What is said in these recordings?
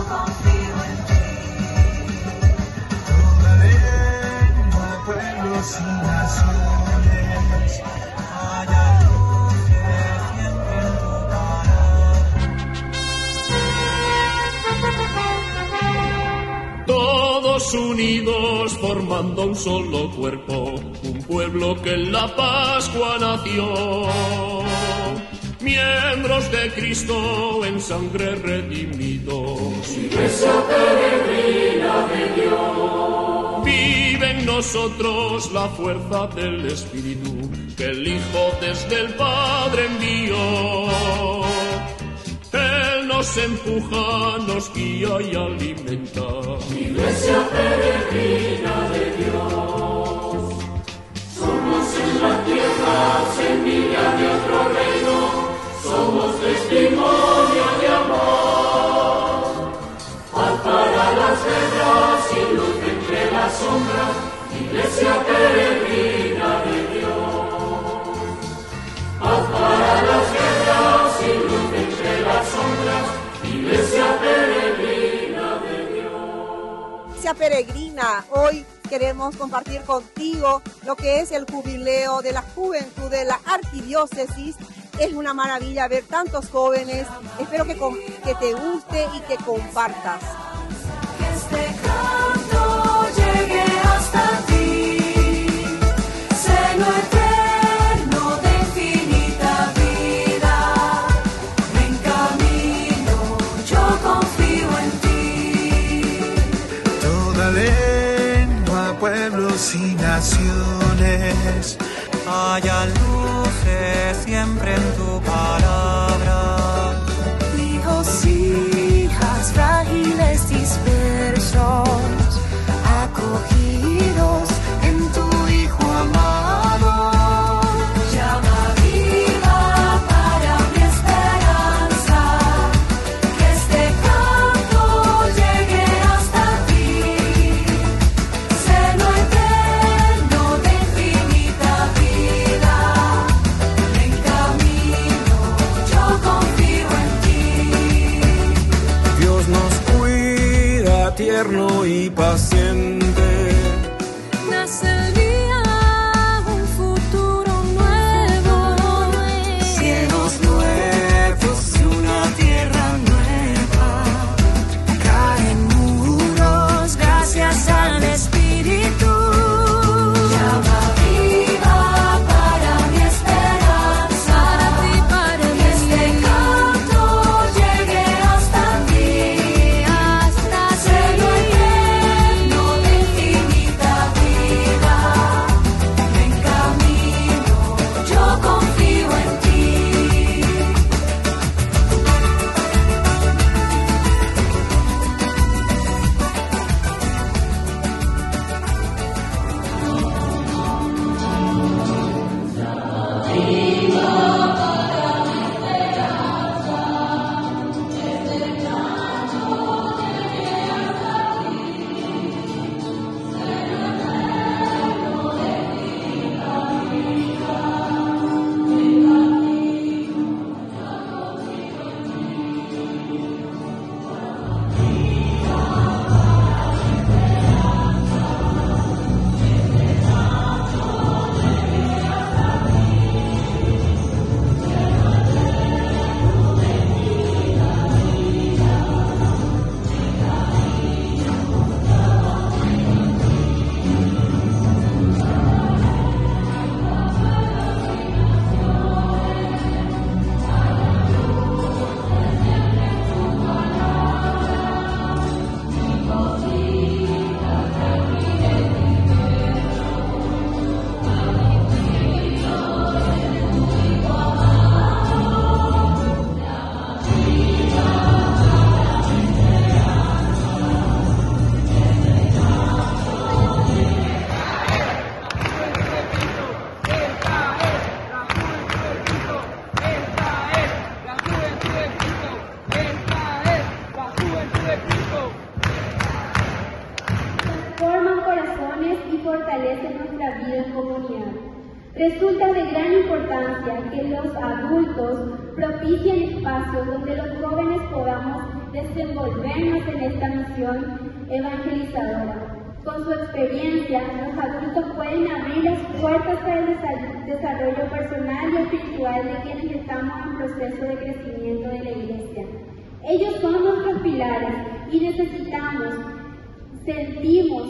confío en ti. Toda lengua, pueblos y naciones, haya luces siempre en tu palabra. Todos unidos formando un solo cuerpo, un pueblo que en la Pascua nació. Miembros de Cristo en sangre redimidos, Iglesia peregrina de Dios. Vive en nosotros la fuerza del Espíritu que el Hijo desde el Padre envió. Él nos empuja, nos guía y alimenta. Iglesia peregrina de Dios. Somos en la tierra semilla de otro reino. Somos testimonio de amor. Paz para las guerras y luz entre las sombras. Iglesia peregrina de Dios. Paz para las guerras y luz entre las sombras. Iglesia peregrina de Dios. Iglesia peregrina, hoy queremos compartir contigo lo que es el jubileo de la juventud de la arquidiócesis. Es una maravilla ver tantos jóvenes. Espero que te guste y que compartas. Que este canto llegue hasta ti, seno eterno de infinita vida. En camino yo confío en ti. Toda lengua, pueblos y naciones, haya luces siempre en tu palabra. Hijos, hijas, frágiles, dispersos, acogidos en tu Hijo amado. Llama viva para mi esperanza, que este canto llegue hasta ti. Seno eterno de infinita vida, en camino yo confío en ti. Dios nos cuida, tierno y paciente. Nace el día, un futuro nuevo. Cielos nuevos y una tierra nueva. Caen muros gracias al Espíritu. Llama viva para mi esperanza, que este canto llegue hasta ti. Seno eterno de infinita vida, en camino yo confío en ti. fortalecen nuestra vida en comunidad. Resulta de gran importancia que los adultos propicien espacios donde los jóvenes podamos desenvolvernos en esta misión evangelizadora. Con su experiencia, los adultos pueden abrir las puertas para el desarrollo personal y espiritual de quienes estamos en proceso de crecimiento de la Iglesia. Ellos son nuestros pilares y sentimos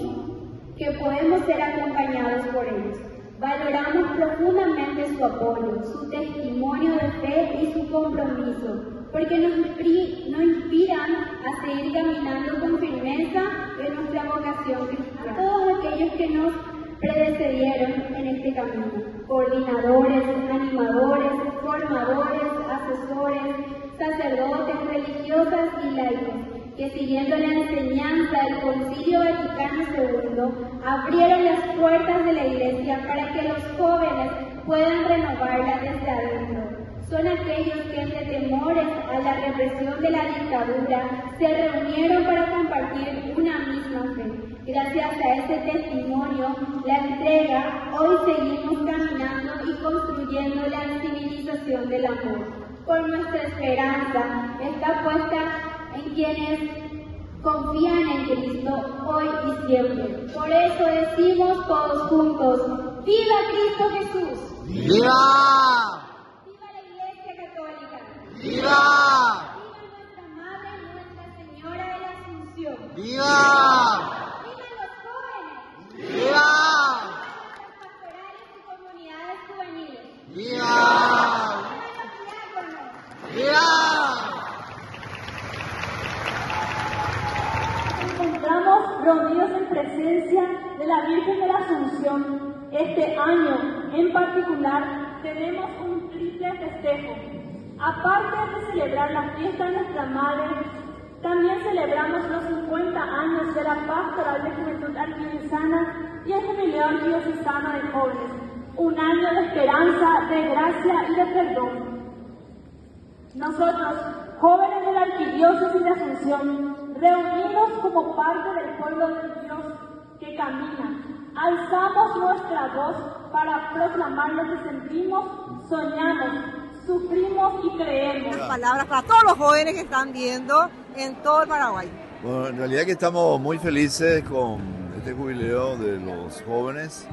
que podemos ser acompañados por ellos. Valoramos profundamente su apoyo, su testimonio de fe y su compromiso, porque nos inspiran a seguir caminando con firmeza en nuestra vocación cristiana. A todos aquellos que nos predecedieron en este camino, coordinadores, animadores, formadores, asesores, sacerdotes, religiosas y laicos, que siguiendo la enseñanza del Concilio Vaticano II, abrieron las puertas de la Iglesia para que los jóvenes puedan renovarla desde adentro. Son aquellos que, entre temores a la represión de la dictadura, se reunieron para compartir una misma fe. Gracias a ese testimonio, la entrega, hoy seguimos caminando y construyendo la civilización del amor. Por nuestra esperanza está puesta en quienes confían en Cristo hoy y siempre. Por eso decimos todos juntos: ¡Viva Cristo Jesús! ¡Viva! ¡Viva la Iglesia Católica! ¡Viva! ¡Viva nuestra Madre, Nuestra Señora de la Asunción! ¡Viva! ¡Viva los jóvenes! ¡Viva! ¡Viva las pastorales y comunidades juveniles! ¡Viva! ¡Viva los diáconos! ¡Viva! Nos encontramos reunidos en presencia de la Virgen de la Asunción. Este año, en particular, tenemos un triple festejo. Aparte de celebrar la fiesta de nuestra Madre, también celebramos los 50 años de la Pastoral de Juventud Arquidiocesana y el Jubileo Arquidiocesano de Jóvenes. Un año de esperanza, de gracia y de perdón. Nosotros, jóvenes de la Arquidiócesis de Asunción, reunidos como parte del pueblo de Dios que camina, alzamos nuestra voz para proclamar lo que sentimos, soñamos, sufrimos y creemos. Palabras para todos los jóvenes que están viendo en todo el Paraguay. Bueno, en realidad que estamos muy felices con este jubileo de los jóvenes.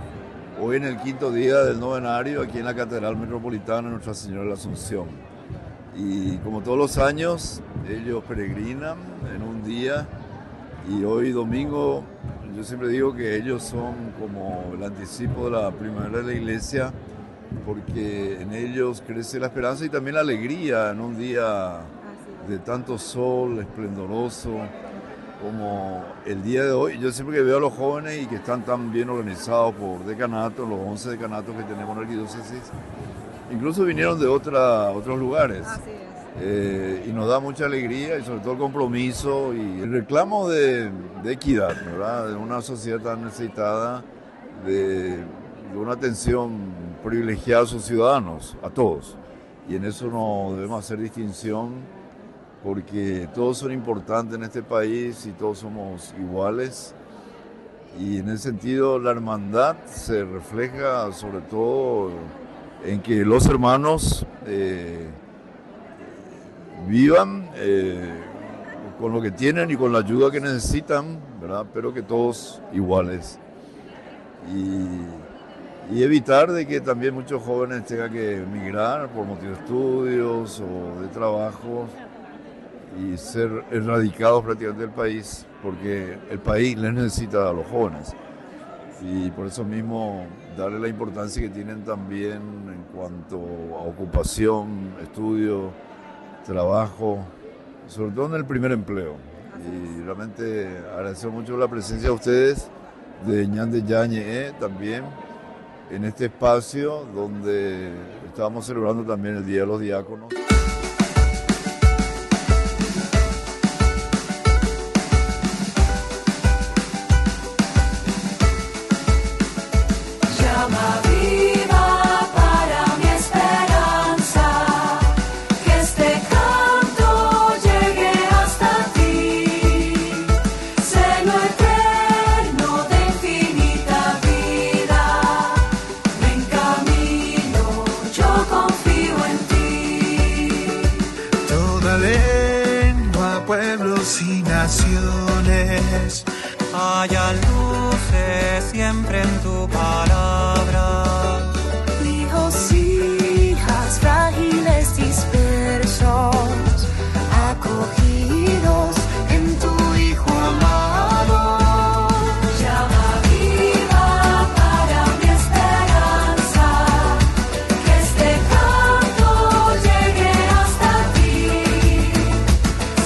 Hoy en el 5º día del novenario aquí en la Catedral Metropolitana Nuestra Señora de la Asunción. Y como todos los años, ellos peregrinan en un día y hoy domingo, yo siempre digo que ellos son como el anticipo de la primavera de la Iglesia, porque en ellos crece la esperanza y también la alegría en un día de tanto sol esplendoroso como el día de hoy. Yo siempre que veo a los jóvenes y que están tan bien organizados por decanatos, los 11 decanatos que tenemos en la Arquidiócesis, incluso vinieron de otros lugares. Así es. Y nos da mucha alegría y sobre todo el compromiso y el reclamo de equidad, ¿verdad? De una sociedad tan necesitada de una atención privilegiada a sus ciudadanos, a todos. Y en eso no debemos hacer distinción porque todos son importantes en este país y todos somos iguales. Y en ese sentido la hermandad se refleja sobre todo en que los hermanos vivan con lo que tienen y con la ayuda que necesitan, ¿verdad? Pero que todos iguales. Y evitar de que también muchos jóvenes tengan que emigrar por motivos de estudios o de trabajo y ser erradicados prácticamente del país, porque el país les necesita a los jóvenes. Y por eso mismo darle la importancia que tienen también en cuanto a ocupación, estudio, trabajo, sobre todo en el primer empleo. Y realmente agradecer mucho la presencia de ustedes, de Ñande Yañe también, en este espacio donde estábamos celebrando también el Día de los Diáconos. Llama viva para mi esperanza, que este canto llegue hasta ti, seno eterno de infinita vida, ven camino, yo confío en ti. y naciones. Haya luces siempre en tu palabra. Hijos, hijas frágiles dispersos, acogidos en tu Hijo amado. Llama viva para mi esperanza, que este canto llegue hasta ti.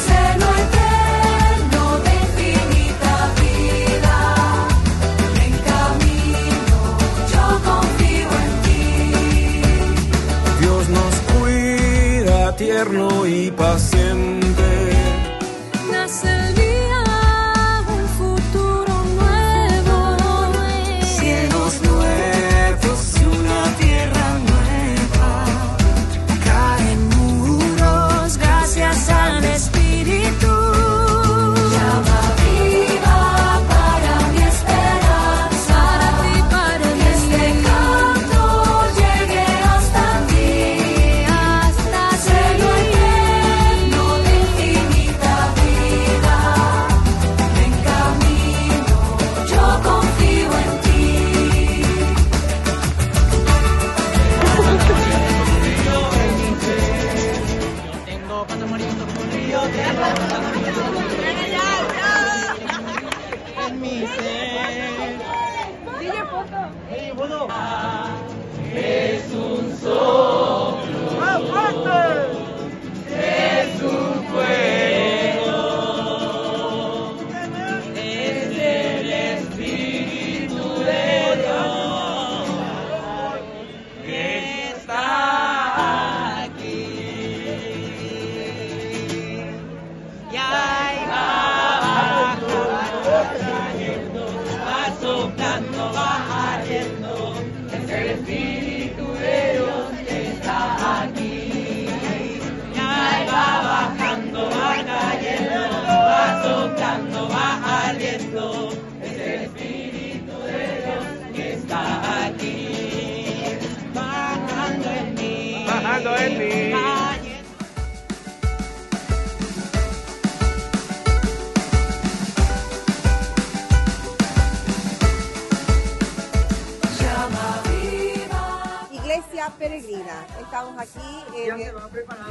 Seno eterno de infinita vida, en camino yo confío en ti. Dios nos cuida, tierno y paciente. Nace el día, un futuro nuevo, cielos nuevos y una tierra nueva. Caen muros gracias al Espíritu. Llama viva para mi esperanza, que este canto llegue hasta ti. Cielo eterno de infinita vida, en camino yo confío en ti. Tengo pasamorito como un río de agua. En mi ser. Sigue foto. Es un soplo. ¡Más fuerte! Es un fuego. Es el Espíritu de Dios que está aquí. Y ahí va cayendo, va soplando, va ardiendo. Es el Espíritu de Dios que está aquí. Y ahí va bajando, va cayendo, va soplando, va ardiendo. Es el Espíritu de Dios que está aquí. Bajando en mí. Bajando en mí. Llama viva. Iglesia Peregrina. Estamos aquí en el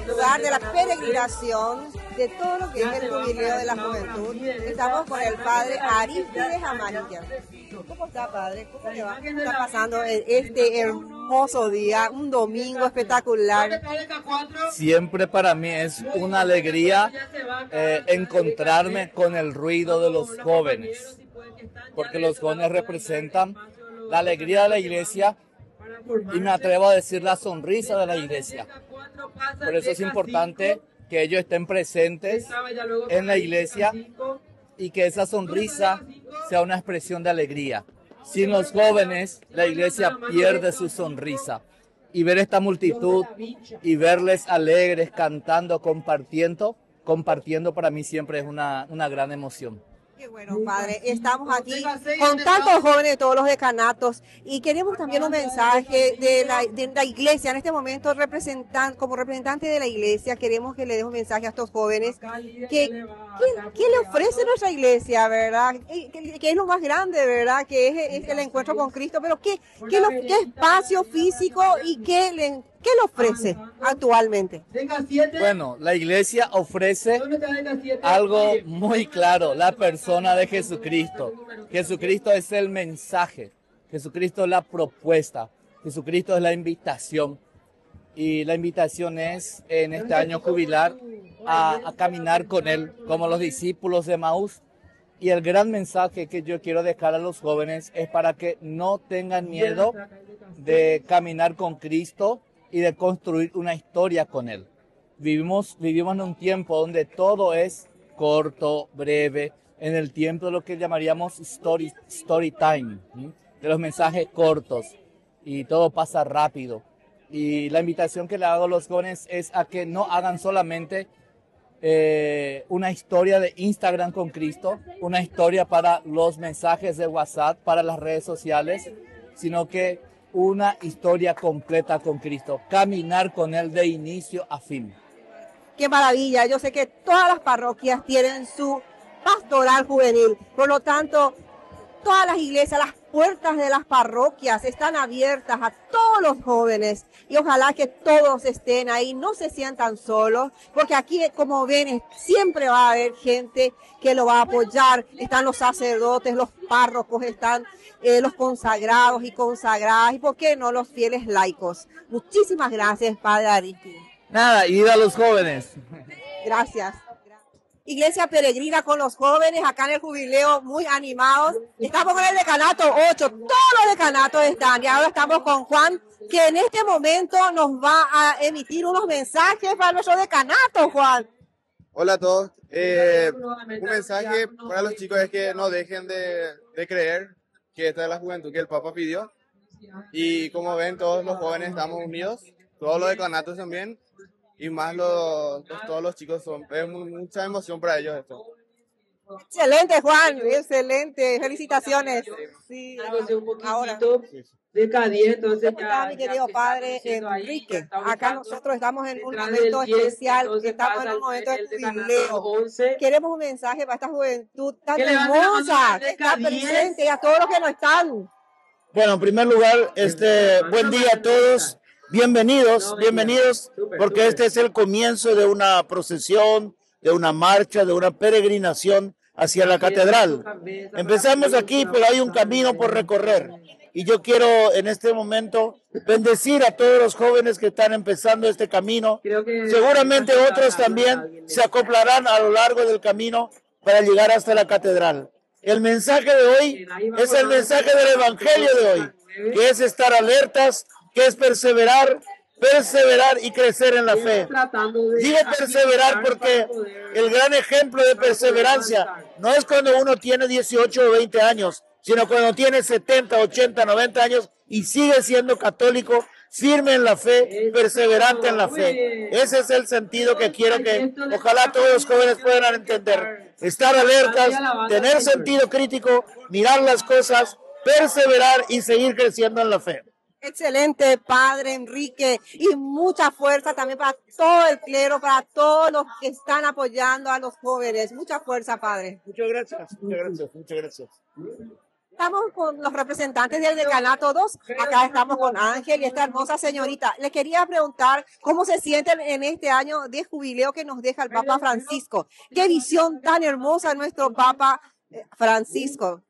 lugar de la peregrinación de todo lo que es el jubileo de la juventud. Estamos con el padre Arístides Amarilla. ¿Cómo está, padre? ¿Cómo le va? ¿Cómo está pasando este hermoso día? Un domingo espectacular. Siempre para mí es una alegría encontrarme con el ruido de los jóvenes, porque los jóvenes representan la alegría de la iglesia y me atrevo a decir la sonrisa de la iglesia. Por eso es importante que ellos estén presentes en la iglesia y que esa sonrisa sea una expresión de alegría. Sin los jóvenes, la iglesia pierde su sonrisa. Y ver esta multitud y verles alegres, cantando, compartiendo para mí siempre es una gran emoción. Qué bueno, padre. Estamos aquí con tantos jóvenes de todos los decanatos y queremos también un mensaje de la iglesia. En este momento, como representante de la iglesia, queremos que le dé un mensaje a estos jóvenes. ¿Qué le ofrece nuestra iglesia, verdad? Que es lo más grande, verdad? Que es el encuentro con Cristo. Pero ¿qué espacio físico y qué le ofrece actualmente? Bueno, la iglesia ofrece algo muy claro, la persona de Jesucristo. Jesucristo es el mensaje, Jesucristo es la propuesta, Jesucristo es la invitación. Y la invitación es en este año jubilar a caminar con Él, como los discípulos de Maús. Y el gran mensaje que yo quiero dejar a los jóvenes es para que no tengan miedo de caminar con Cristo y de construir una historia con Él. Vivimos en un tiempo donde todo es corto, breve, en el tiempo de lo que llamaríamos story time, ¿sí? De los mensajes cortos, y todo pasa rápido. Y la invitación que le hago a los jóvenes es a que no hagan solamente una historia de Instagram con Cristo, una historia para los mensajes de WhatsApp, para las redes sociales, sino que una historia completa con Cristo, caminar con Él de inicio a fin. Qué maravilla. Yo sé que todas las parroquias tienen su pastoral juvenil. Por lo tanto, todas las iglesias, las puertas de las parroquias están abiertas a todos los jóvenes y ojalá que todos estén ahí, no se sientan solos, porque aquí, como ven, siempre va a haber gente que lo va a apoyar. Están los sacerdotes, los párrocos, están los consagrados y consagradas y, ¿por qué no, los fieles laicos? Muchísimas gracias, Padre Aristide. Nada, y viva a los jóvenes. Gracias. Iglesia Peregrina con los jóvenes acá en el jubileo, muy animados. Estamos con el decanato 8, todos los decanatos están. Y ahora estamos con Juan, que en este momento nos va a emitir unos mensajes para nuestro decanato, Juan. Hola a todos. Un mensaje para los chicos es que no dejen de creer que esta es la juventud que el Papa pidió. Y como ven, todos los jóvenes estamos unidos, todos los decanatos también. Y más todos los chicos es mucha emoción para ellos esto. Excelente, Juan, excelente, felicitaciones. Sí, ahora de Cádiz, entonces ¿cómo está, mi querido padre Enrique? Acá nosotros estamos en un momento especial, estamos en un momento de jubileo. Queremos un mensaje para esta juventud tan hermosa que está presente y a todos los que no están. Bueno, en primer lugar, buen día a todos. Bienvenidos, porque este es el comienzo de una procesión, de una marcha, de una peregrinación hacia la catedral. Empezamos aquí, pero hay un camino por recorrer. Y yo quiero en este momento bendecir a todos los jóvenes que están empezando este camino. Seguramente otros también se acoplarán a lo largo del camino para llegar hasta la catedral. El mensaje de hoy es el mensaje del Evangelio de hoy, que es estar alertas, que es perseverar y crecer en la fe. Digo perseverar porque el gran ejemplo de perseverancia no es cuando uno tiene 18 o 20 años, sino cuando tiene 70, 80, 90 años y sigue siendo católico, firme en la fe, perseverante en la fe. Ese es el sentido que quiero que ojalá todos los jóvenes puedan entender. Estar alertas, tener sentido crítico, mirar las cosas, perseverar y seguir creciendo en la fe. Excelente, Padre Enrique, y mucha fuerza también para todo el clero, para todos los que están apoyando a los jóvenes. Mucha fuerza, Padre. Muchas gracias. Estamos con los representantes del decanato 2. Acá estamos con Ángel y esta hermosa señorita. Les quería preguntar cómo se sienten en este año de jubileo que nos deja el Papa Francisco. Qué visión tan hermosa nuestro Papa Francisco.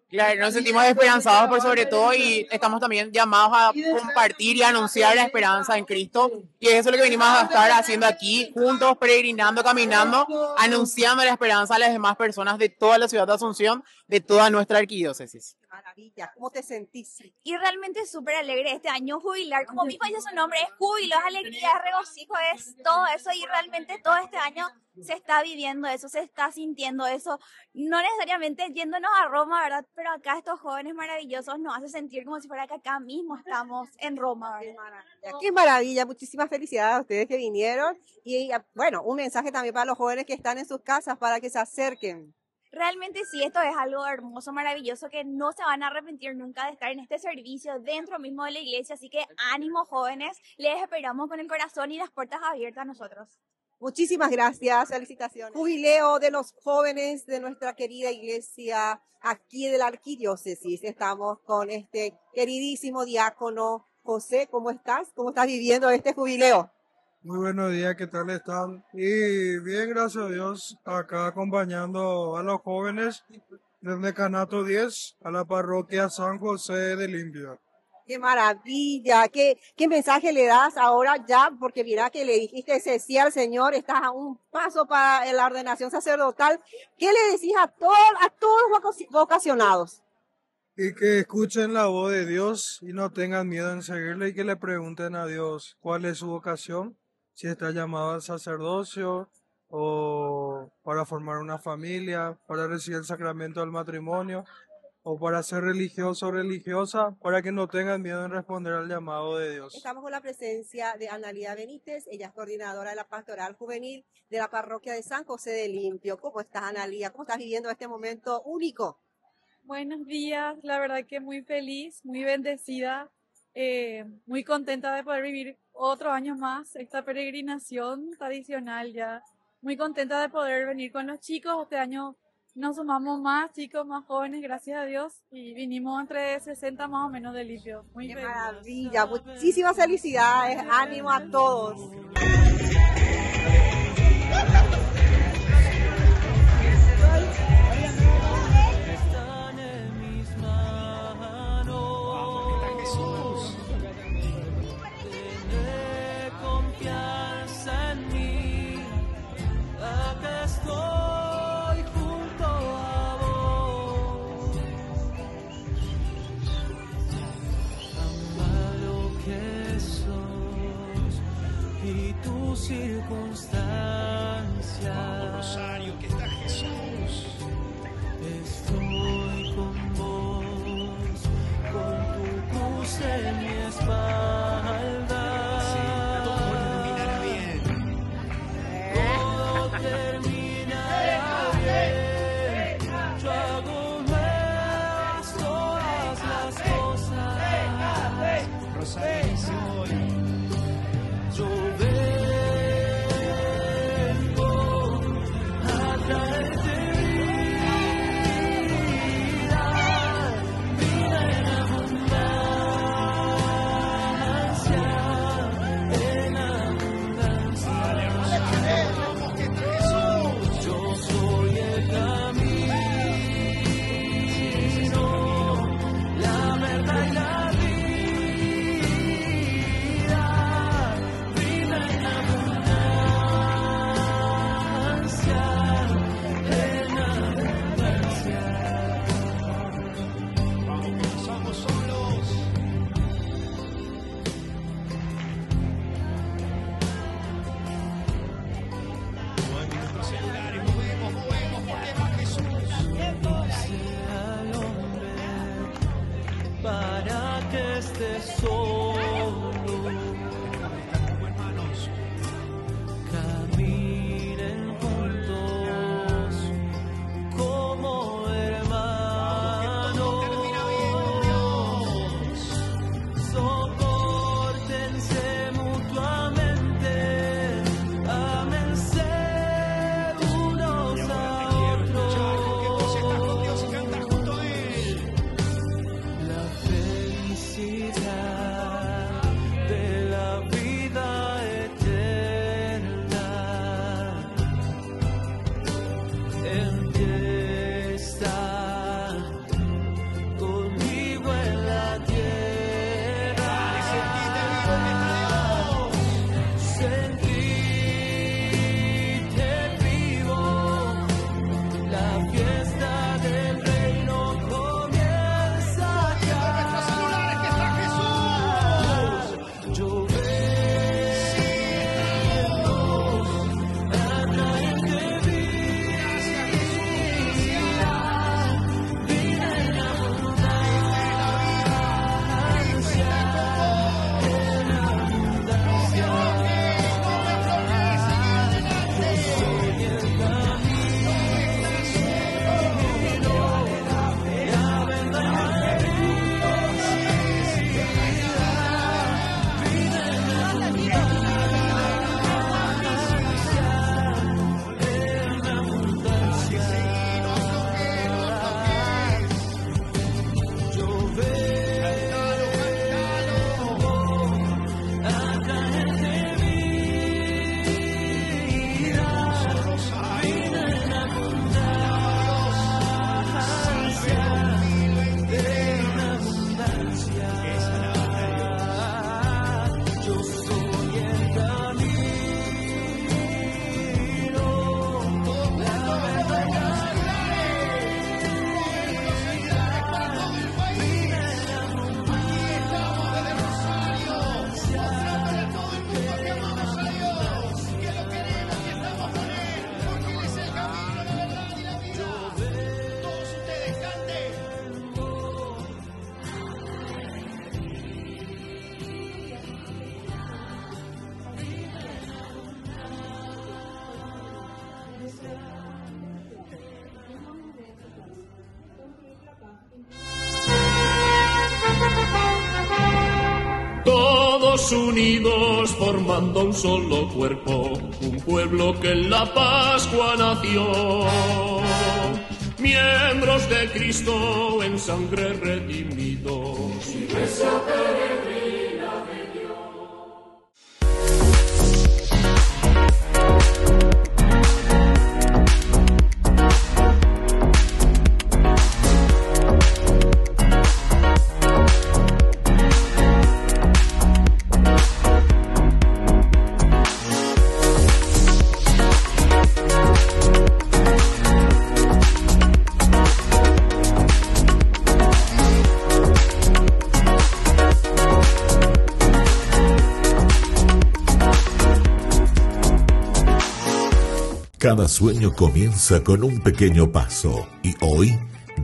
Claro, nos sentimos esperanzados por sobre todo y estamos también llamados a compartir y anunciar la esperanza en Cristo. Y eso es lo que venimos a estar haciendo aquí, juntos, peregrinando, caminando, anunciando la esperanza a las demás personas de toda la ciudad de Asunción, de toda nuestra arquidiócesis. Maravilla, ¿cómo te sentís? Y realmente súper alegre este año jubilar, como mismo dice su nombre, es júbilo, es alegría, es regocijo, es todo eso y realmente todo este año se está viviendo eso, se está sintiendo eso, no necesariamente yéndonos a Roma, ¿verdad? Pero acá estos jóvenes maravillosos nos hacen sentir como si fuera que acá mismo estamos en Roma, ¿verdad? Qué maravilla, muchísimas felicidades a ustedes que vinieron y bueno, un mensaje también para los jóvenes que están en sus casas para que se acerquen. Realmente sí, esto es algo hermoso, maravilloso, que no se van a arrepentir nunca de estar en este servicio dentro mismo de la iglesia, así que ánimo jóvenes, les esperamos con el corazón y las puertas abiertas a nosotros. Muchísimas gracias, felicitaciones. Jubileo de los jóvenes de nuestra querida iglesia aquí de la arquidiócesis. Estamos con este queridísimo diácono José. ¿Cómo estás? ¿Cómo estás viviendo este jubileo? Muy buenos días, ¿qué tal están? Y bien, gracias a Dios, acá acompañando a los jóvenes del decanato 10 a la parroquia San José de Limpia. ¡Qué maravilla! ¿Qué mensaje le das ahora ya? Porque mira que le dijiste sí al Señor, estás a un paso para la ordenación sacerdotal. ¿Qué le decís a todos los vocacionados? Y que escuchen la voz de Dios y no tengan miedo en seguirle y que le pregunten a Dios cuál es su vocación, si está llamado al sacerdocio o para formar una familia, para recibir el sacramento del matrimonio o para ser religioso o religiosa, para que no tengan miedo en responder al llamado de Dios. Estamos con la presencia de Analía Benítez, ella es coordinadora de la pastoral juvenil de la parroquia de San José de Limpio. ¿Cómo estás, Analía? ¿Cómo estás viviendo este momento único? Buenos días, la verdad que muy feliz, muy bendecida, muy contenta de poder vivir otro año más esta peregrinación tradicional ya. Muy contenta de poder venir con los chicos. Este año nos sumamos más chicos, más jóvenes, gracias a Dios. Y vinimos entre 60 más o menos de Lipio. Muy ¡Qué feliz. maravilla! Muchísimas felicidades. Ánimo a todos. Están en mis manos. Tener confianza en mí. Acá estoy junto a vos. Tan malo que sos y tú todos unidos formando un solo cuerpo, un pueblo que en la Pascua nació. Miembros de Cristo en sangre redimidos, Iglesia peregrina de Dios. Cada sueño comienza con un pequeño paso y hoy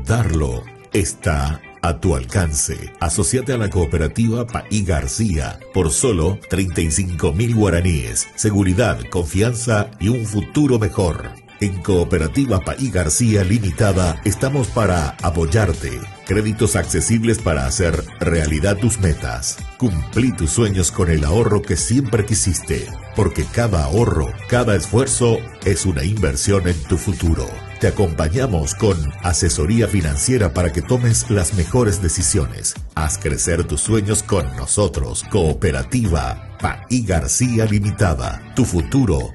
darlo está a tu alcance. Asociate a la cooperativa Paí García por solo 35.000 guaraníes. Seguridad, confianza y un futuro mejor. En Cooperativa Paí García Limitada estamos para apoyarte. Créditos accesibles para hacer realidad tus metas. Cumplí tus sueños con el ahorro que siempre quisiste, porque cada ahorro, cada esfuerzo es una inversión en tu futuro. Te acompañamos con asesoría financiera para que tomes las mejores decisiones. Haz crecer tus sueños con nosotros. Cooperativa Paí García Limitada. Tu futuro,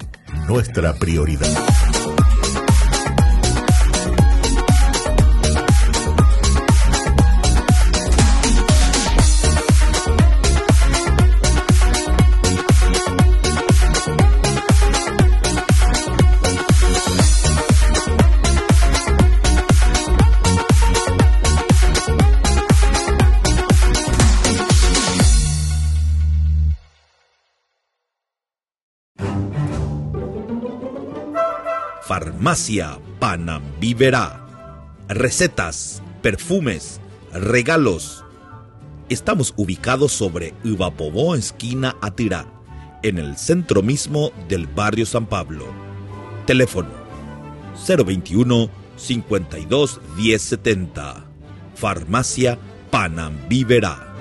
nuestra prioridad. Farmacia Panambiverá. Recetas, perfumes, regalos. Estamos ubicados sobre Ivapobó, esquina Atirá, en el centro mismo del barrio San Pablo. Teléfono 021 52 1070. Farmacia Panambiverá.